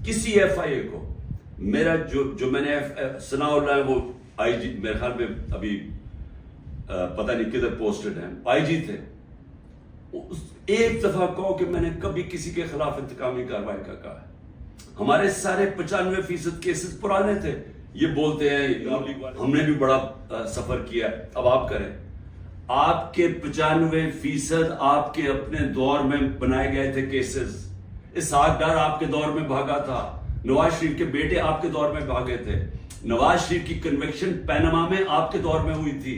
کسی ایف آئی اے کو. میرا جو میں نے ثناء اللہ وہ آئی جی میرے خیال میں ابھی پتہ نہیں کدھر پوسٹڈ ہیں, آئی جی تھے, ایک دفعہ کہو کہ میں نے کبھی کسی کے خلاف انتقامی کارروائی کا کہا ہے. ہمارے سارے 95% کیسز پرانے تھے. یہ بولتے ہیں ہم نے بھی بڑا سفر کیا ہے, اب آپ کریں. آپ کے 95% آپ کے اپنے دور میں بنائے گئے تھے کیسز. اسحاق ڈار آپ کے دور میں بھاگا تھا, نواز شریف کے بیٹے آپ کے دور میں بھاگے تھے, نواز شریف کی کنوکشن پیناما میں آپ کے دور میں ہوئی تھی,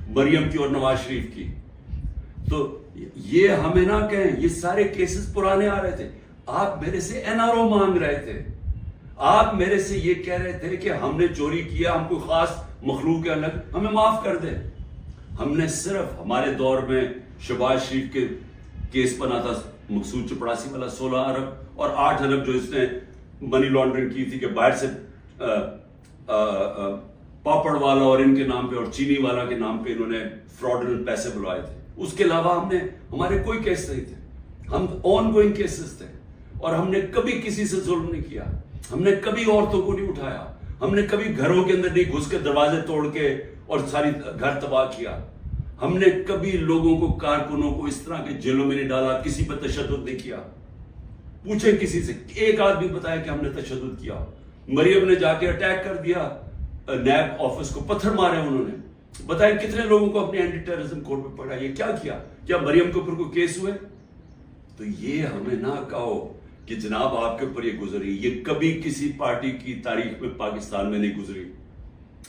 مریم کی اور نواز شریف کی. تو یہ ہمیں نہ کہیں, یہ سارے کیسز پرانے آ رہے تھے. آپ میرے سے این آر او مانگ رہے تھے, آپ میرے سے یہ کہہ رہے تھے کہ ہم نے چوری کیا, ہم کوئی خاص مخلوق ہے الگ, ہمیں معاف کر دیں. ہم نے صرف ہمارے دور میں شہباز شریف کے کیس بنا تھا, مقصود چپڑاسی والا 16 ارب اور 8 ارب جو اس نے منی لانڈرنگ کی تھی کہ باہر سے پاپڑ والا اور ان کے نام پہ اور چینی والا کے نام پہ انہوں نے فراڈنٹ پیسے بلوائے تھے. اس کے علاوہ ہمارے کوئی کیس نہیں تھے, ہم آن گوئنگ کیسز تھے, اور ہم نے کبھی کسی سے ظلم نہیں کیا, ہم نے کبھی عورتوں کو نہیں اٹھایا, ہم نے کبھی گھروں کے اندر نہیں گھس کے دروازے توڑ کے اور ساری گھر تباہ کیا, ہم نے کبھی لوگوں کو کارکنوں کو اس طرح کے جیلوں میں نہیں ڈالا, کسی پر تشدد نہیں کیا. پوچھیں کسی سے, ایک آدمی بتایا کہ ہم نے تشدد کیا. مریم نے جا کے اٹیک کر دیا نیب آفس کو, پتھر مارے انہوں نے, بتائیں کتنے لوگوں کو اپنے اینٹی ٹیررزم کوڈ پہ پڑھا. یہ کیا مریم کے اوپر کوئی کیس ہوئے؟ تو یہ ہمیں نہ کہو کہ جناب آپ کے اوپر یہ گزری. یہ کبھی کسی پارٹی کی تاریخ میں پاکستان میں نہیں گزری.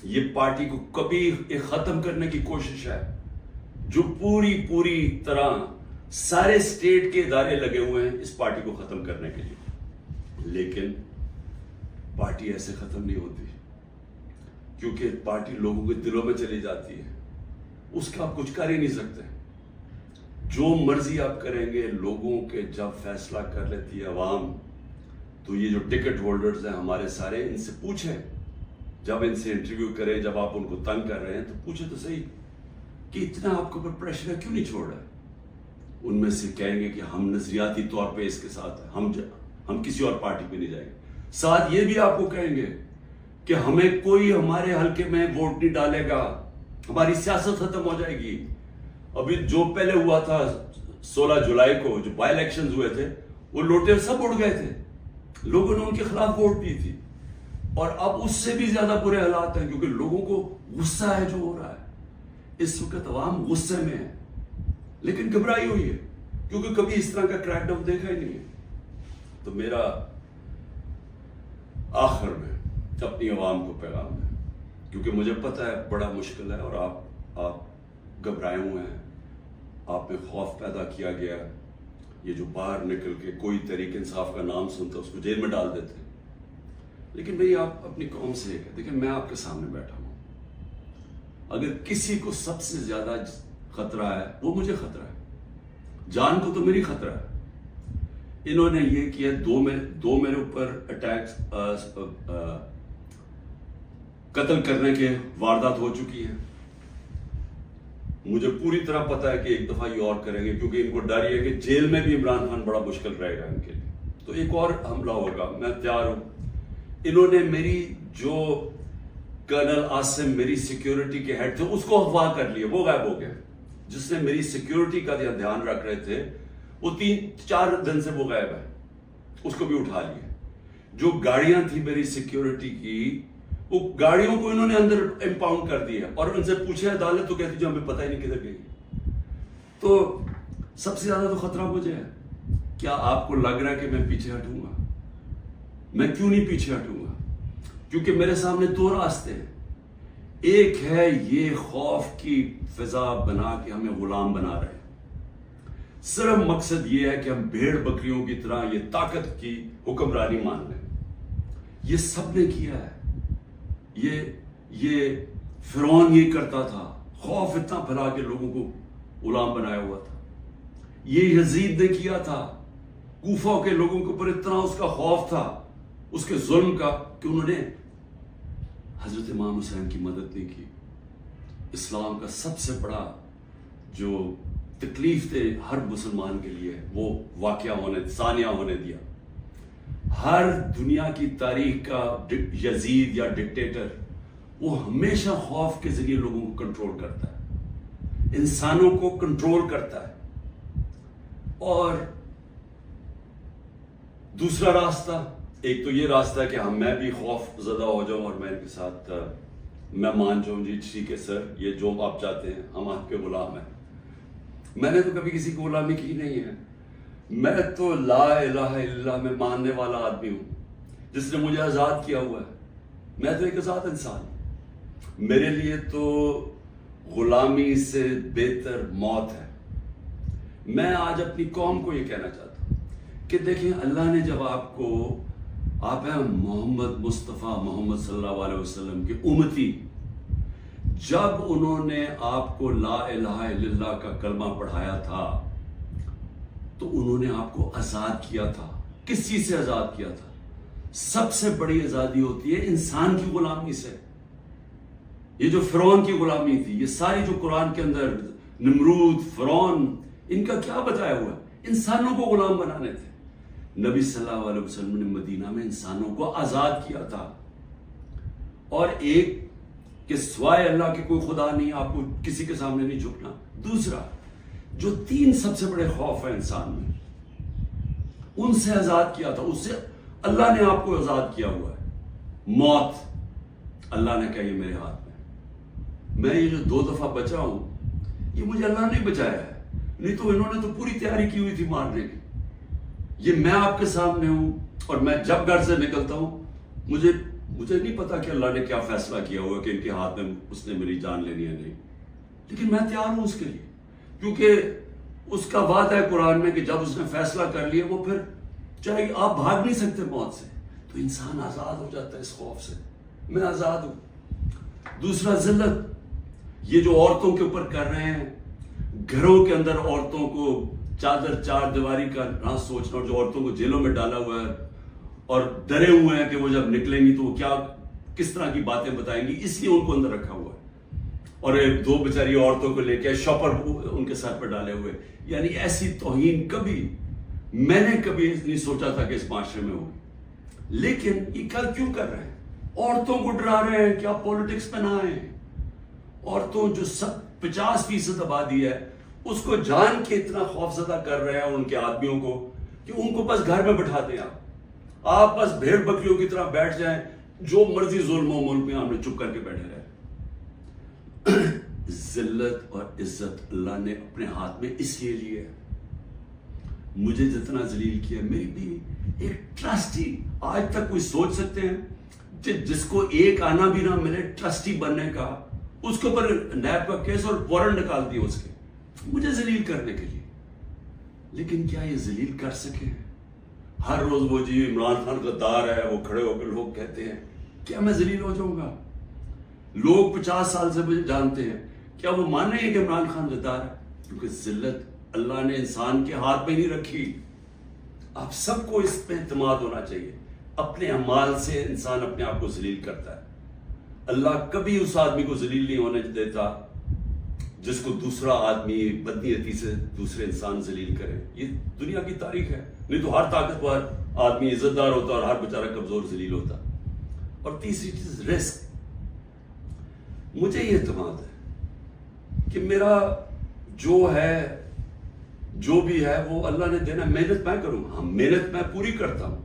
یہ پارٹی کو کبھی ختم کرنے کی کوشش ہے, جو پوری طرح سارے اسٹیٹ کے ادارے لگے ہوئے ہیں اس پارٹی کو ختم کرنے کے لیے. لیکن پارٹی ایسے ختم نہیں ہوتی, کیونکہ پارٹی لوگوں کے دلوں میں چلی جاتی ہے, اس کا آپ کچھ کر ہی نہیں سکتے. جو مرضی آپ کریں گے, لوگوں کے جب فیصلہ کر لیتی ہے عوام, تو یہ جو ٹکٹ ہولڈرز ہیں ہمارے سارے, ان سے پوچھیں, جب ان سے انٹرویو کریں, جب آپ ان کو تنگ کر رہے ہیں تو پوچھیں تو صحیح کہ اتنا آپ کے اوپر پریشر ہے, کیوں نہیں چھوڑ رہے. ان میں سے کہیں گے کہ ہم نظریاتی طور پہ اس کے ساتھ ہیں, ہم کسی اور پارٹی پہ نہیں جائیں گے. ساتھ یہ بھی آپ کو کہیں گے کہ ہمیں کوئی ہمارے حلقے میں ووٹ نہیں ڈالے گا, ہماری سیاست ختم ہو جائے گی. ابھی جو پہلے ہوا تھا 16 جولائی کو جو بائی الیکشنز ہوئے تھے, وہ لوٹے سب اڑ گئے تھے, لوگوں نے ان کے خلاف ووٹ دی تھی. اور اب اس سے بھی زیادہ برے حالات ہیں, کیونکہ لوگوں کو غصہ ہے جو ہو رہا ہے. اس وقت عوام غصے میں ہے, لیکن گھبرائی ہوئی ہے, کیونکہ کبھی اس طرح کا کریک ڈاؤن دیکھا ہی نہیں ہے. تو میرا آخر میں اپنی عوام کو پیغام ہے, کیونکہ مجھے پتہ ہے بڑا مشکل ہے, اور آپ گھبرائے ہوئے ہیں, آپ میں خوف پیدا کیا گیا. یہ جو باہر نکل کے کوئی تحریک انصاف کا نام سنتا اس کو جیل میں ڈال دیتے. لیکن میری آپ اپنی قوم سے یہ کہ دیکھیں, میں آپ کے سامنے بیٹھا ہوں, اگر کسی کو سب سے زیادہ خطرہ ہے وہ مجھے خطرہ ہے, جان کو تو میری خطرہ ہے. انہوں نے یہ کیا, دو میرے اوپر اٹیکس, قتل کرنے کے واردات ہو چکی ہیں. مجھے پوری طرح پتا ہے کہ ایک دفعہ یہ اور کریں گے, کیونکہ ان کو ڈر یہ ہے کہ جیل میں بھی عمران خان بڑا مشکل رہے گا ان کے لیے, تو ایک اور حملہ ہوگا. میں تیار ہوں. انہوں نے میری جو کرنل عاصم میری سیکیورٹی کے ہیڈ تھے اس کو اغوا کر لیا, وہ غائب ہو گیا. جس نے میری سیکیورٹی کا دھیان رکھ رہے تھے وہ 3-4 دن سے وہ غائب ہے, اس کو بھی اٹھا لیا. جو گاڑیاں تھی میری سیکیورٹی کی, وہ گاڑیوں کو انہوں نے اندر امپاؤنڈ کر دیا, اور ان سے پوچھے عدالت تو کہتی جو ہمیں پتہ ہی نہیں کدھر گئی. تو سب سے زیادہ تو خطرہ مجھے ہے. کیا آپ کو لگ رہا ہے کہ میں پیچھے ہٹوں گا؟ میں کیوں نہیں پیچھے ہٹوں گا؟ کیونکہ میرے سامنے 2 راستے ہیں. ایک ہے یہ خوف کی فضا بنا کے ہمیں غلام بنا رہے ہیں, صرف مقصد یہ ہے کہ ہم بھیڑ بکریوں کی طرح یہ طاقت کی حکمرانی مان لیں. یہ سب نے کیا ہے. یہ فرعون یہ کرتا تھا, خوف اتنا پھیلا کے لوگوں کو غلام بنایا ہوا تھا. یہ یزید نے کیا تھا, کوفہ کے لوگوں کے اوپر اتنا اس کا خوف تھا اس کے ظلم کا کہ انہوں نے حضرت امام حسین کی مدد نہیں کی. اسلام کا سب سے بڑا جو تکلیف تھے ہر مسلمان کے لیے وہ واقعہ ثانیہ ہونے دیا. ہر دنیا کی تاریخ کا یزید یا ڈکٹیٹر وہ ہمیشہ خوف کے ذریعے لوگوں کو کنٹرول کرتا ہے، انسانوں کو کنٹرول کرتا ہے. اور دوسرا راستہ، ایک تو یہ راستہ ہے کہ میں بھی خوف زدہ ہو جاؤں اور میں ان کے ساتھ میں مان جاؤں، جی ٹھیک ہے سر، یہ جو آپ چاہتے ہیں، ہم آپ کے غلام ہیں. میں نے تو کبھی کسی کی غلامی کی نہیں ہے. میں تو لا الہ الا اللہ میں ماننے والا آدمی ہوں جس نے مجھے آزاد کیا ہوا ہے. میں تو ایک آزاد انسان ہوں. میرے لیے تو غلامی سے بہتر موت ہے. میں آج اپنی قوم کو یہ کہنا چاہتا ہوں کہ دیکھیں، اللہ نے جب آپ ہیں محمد مصطفیٰ محمد صلی اللہ علیہ وسلم کے امتی، جب انہوں نے آپ کو لا الہ الا اللہ کا کلمہ پڑھایا تھا تو انہوں نے آپ کو آزاد کیا تھا. کس چیز سے آزاد کیا تھا؟ سب سے بڑی آزادی ہوتی ہے انسان کی غلامی سے. یہ جو فرعون کی غلامی تھی، یہ ساری جو قرآن کے اندر نمرود، فرعون، ان کا کیا بتایا ہوا ہے؟ انسانوں کو غلام بنانے تھے. نبی صلی اللہ علیہ وسلم نے مدینہ میں انسانوں کو آزاد کیا تھا. اور ایک کہ سوائے اللہ کے کوئی خدا نہیں، آپ کو کسی کے سامنے نہیں جھکنا. دوسرا، جو 3 سب سے بڑے خوف ہیں انسان میں، ان سے آزاد کیا تھا. اس سے اللہ نے آپ کو آزاد کیا ہوا ہے. موت، اللہ نے کہا یہ میرے ہاتھ میں یہ جو 2 دفعہ بچا ہوں، یہ مجھے اللہ نے بچایا ہے. نہیں تو انہوں نے تو پوری تیاری کی ہوئی تھی مارنے کی. یہ میں آپ کے سامنے ہوں، اور میں جب گھر سے نکلتا ہوں مجھے نہیں پتا کہ اللہ نے کیا فیصلہ کیا ہوا کہ ان کے ہاتھ میں اس نے میری جان لینی ہے نہیں، لیکن میں تیار ہوں اس کے لیے، کیونکہ اس کا وعدہ ہے قرآن میں کہ جب اس نے فیصلہ کر لیا، وہ پھر چاہے آپ بھاگ نہیں سکتے موت سے. تو انسان آزاد ہو جاتا ہے اس خوف سے. میں آزاد ہوں. دوسرا، ذلت. یہ جو عورتوں کے اوپر کر رہے ہیں، گھروں کے اندر عورتوں کو چادر 4 دیواری کا نہ سوچنا، اور جو عورتوں کو جیلوں میں ڈالا ہوا ہے اور ڈرے ہوئے ہیں کہ وہ جب نکلیں گی تو وہ کس طرح کی باتیں بتائیں گی، اس لیے ان کو اندر رکھا ہوا ہے. اور 2 بیچاری عورتوں کو لے کے شاپر ان کے سر پہ ڈالے ہوئے. یعنی ایسی توہین میں نے کبھی نہیں سوچا تھا کہ اس معاشرے میں ہوگی. لیکن یہ کیوں کر رہے ہیں؟ عورتوں کو ڈرا رہے ہیں کہ آپ پولیٹکس میں نہ آئیں. عورتوں جو 50% آبادی ہے، اس کو جان کے اتنا خوفزدہ کر رہے ہیں ان کے آدمیوں کو کہ ان کو بس گھر میں بٹھا دیں. آپ بس بھیڑ بکریوں کی طرح بیٹھ جائیں، جو مرضی ظلم و ملک میں ہم نے چپ کر کے بیٹھے رہے. ذلت اور عزت اللہ نے اپنے ہاتھ میں اس لیے لی ہے. مجھے جتنا ذلیل کیا، میری بھی ایک ٹرسٹی، آج تک کوئی سوچ سکتے ہیں جس کو ایک آنا بھی نہ ملے ٹرسٹی بننے کا، اس کے اوپر نیب کا کیس اور وارنٹ نکال دیا اس کے، مجھے ذلیل کرنے کے لیے. لیکن کیا یہ ذلیل کر سکے؟ ہر روز وہ جی عمران خان غدار ہے، وہ کھڑے ہو کے لوگ کہتے ہیں، کیا میں ذلیل ہو جاؤں گا؟ لوگ 50 سال سے مجھے جانتے ہیں، کیا وہ مانیں گے کہ عمران خان غدار ہے؟ کیونکہ ذلت اللہ نے انسان کے ہاتھ میں نہیں رکھی. آپ سب کو اس پہ اعتماد ہونا چاہیے. اپنے اعمال سے انسان اپنے آپ کو ذلیل کرتا ہے. اللہ کبھی اس آدمی کو ذلیل نہیں ہونے دیتا جس کو دوسرا آدمی بدنیتی سے دوسرے انسان ذلیل کرے. یہ دنیا کی تاریخ ہے. نہیں تو ہر طاقتور آدمی عزت دار ہوتا اور ہر بیچارہ کمزور ذلیل ہوتا. اور تیسری چیز، رزق. مجھے یہ اعتماد ہے کہ میرا جو بھی ہے وہ اللہ نے دینا. محنت میں کروں، ہاں محنت میں پوری کرتا ہوں،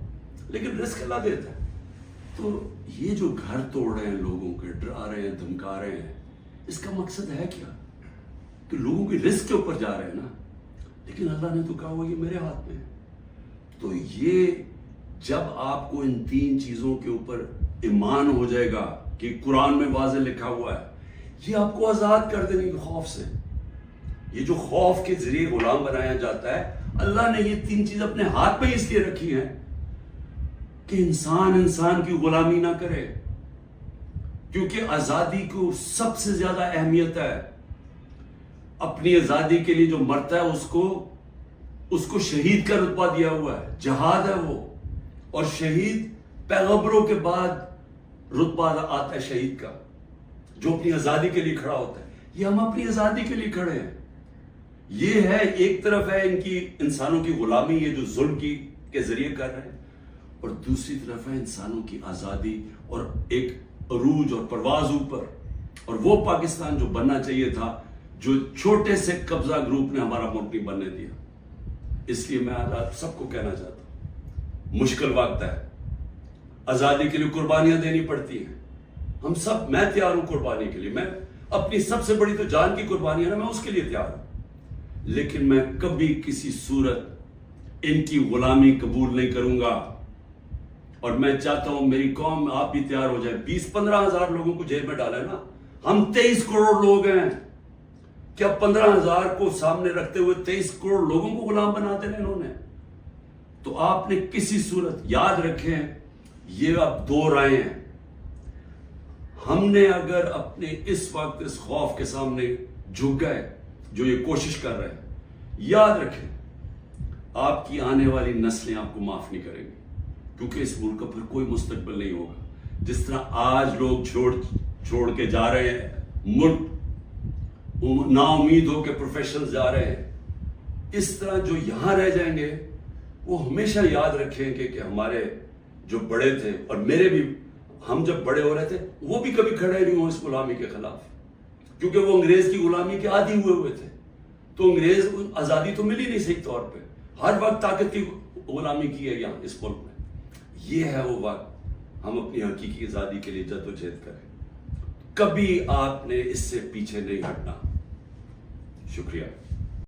لیکن رزق اللہ دیتا ہے. تو یہ جو گھر توڑ رہے ہیں، لوگوں کے ڈرا رہے ہیں، دھمکا رہے ہیں، اس کا مقصد ہے کیا؟ کہ لوگوں کی رزق کے اوپر جا رہے ہیں نا. لیکن اللہ نے تو کہا ہوا یہ میرے ہاتھ میں ہے. تو یہ جب آپ کو ان 3 چیزوں کے اوپر ایمان ہو جائے گا کہ قرآن میں واضح لکھا ہوا ہے، یہ آپ کو آزاد کر دیں گے خوف سے. یہ جو خوف کے ذریعے غلام بنایا جاتا ہے، اللہ نے یہ 3 چیز اپنے ہاتھ میں اس لیے رکھی ہیں کہ انسان کی غلامی نہ کرے. کیونکہ آزادی کو سب سے زیادہ اہمیت ہے. اپنی آزادی کے لیے جو مرتا ہے اس کو شہید کا رتبہ دیا ہوا ہے. جہاد ہے وہ. اور شہید پیغمبروں کے بعد رتبہ آتا ہے شہید کا، جو اپنی آزادی کے لیے کھڑا ہوتا ہے. یہ ہم اپنی آزادی کے لیے کھڑے ہیں. یہ ہے ایک طرف ہے ان کی انسانوں کی غلامی، یہ جو ظلم کے ذریعے کر رہے ہیں. اور دوسری طرف ہے انسانوں کی آزادی اور ایک عروج اور پرواز اوپر، اور وہ پاکستان جو بننا چاہیے تھا، جو چھوٹے سے قبضہ گروپ نے ہمارا ملک نہیں بننے دیا۔ اس لیے میں آج آپ سب کو کہنا چاہتا ہوں، مشکل وقت ہے، آزادی کے لیے قربانیاں دینی پڑتی ہیں، ہم سب، میں تیار ہوں قربانی کے لیے، میں اپنی سب سے بڑی تو جان کی قربانی ہے نا، میں اس کے لیے تیار ہوں، لیکن میں کبھی کسی صورت ان کی غلامی قبول نہیں کروں گا۔ اور میں چاہتا ہوں میری قوم، آپ بھی تیار ہو جائیں۔ 20-15 ہزار لوگوں کو جیل میں ڈالے نا، ہم 23 کروڑ لوگ ہیں، کیا 15 ہزار کو سامنے رکھتے ہوئے 23 کروڑ لوگوں کو غلام بنا دینا انہوں نے؟ تو آپ نے کسی صورت یاد رکھیں، یہ اب 2 رائے ہیں۔ ہم نے اگر اپنے اس وقت اس خوف کے سامنے جھک گئے، جو یہ کوشش کر رہے ہیں، یاد رکھیں آپ کی آنے والی نسلیں آپ کو معاف نہیں کریں گی، کیونکہ اس ملک کا پھر کوئی مستقبل نہیں ہوگا۔ جس طرح آج لوگ چھوڑ کے جا رہے ہیں ملک، نا امید ہو کے پروفیشنل جا رہے ہیں، اس طرح جو یہاں رہ جائیں گے وہ ہمیشہ یاد رکھیں کہ ہمارے جو بڑے تھے، اور میرے بھی، ہم جب بڑے ہو رہے تھے وہ بھی کبھی کھڑے نہیں ہوں اس غلامی کے خلاف، کیونکہ وہ انگریز کی غلامی کے عادی ہوئے تھے، تو انگریز آزادی تو ملی نہیں صحیح طور پہ، ہر وقت طاقت کی غلامی کی ہے یہاں اس ملک میں۔ یہ ہے وہ وقت ہم اپنی حقیقی آزادی کے لیے جدوجہد کریں، کبھی آپ نے اس سے پیچھے نہیں ہٹنا۔ شکریہ۔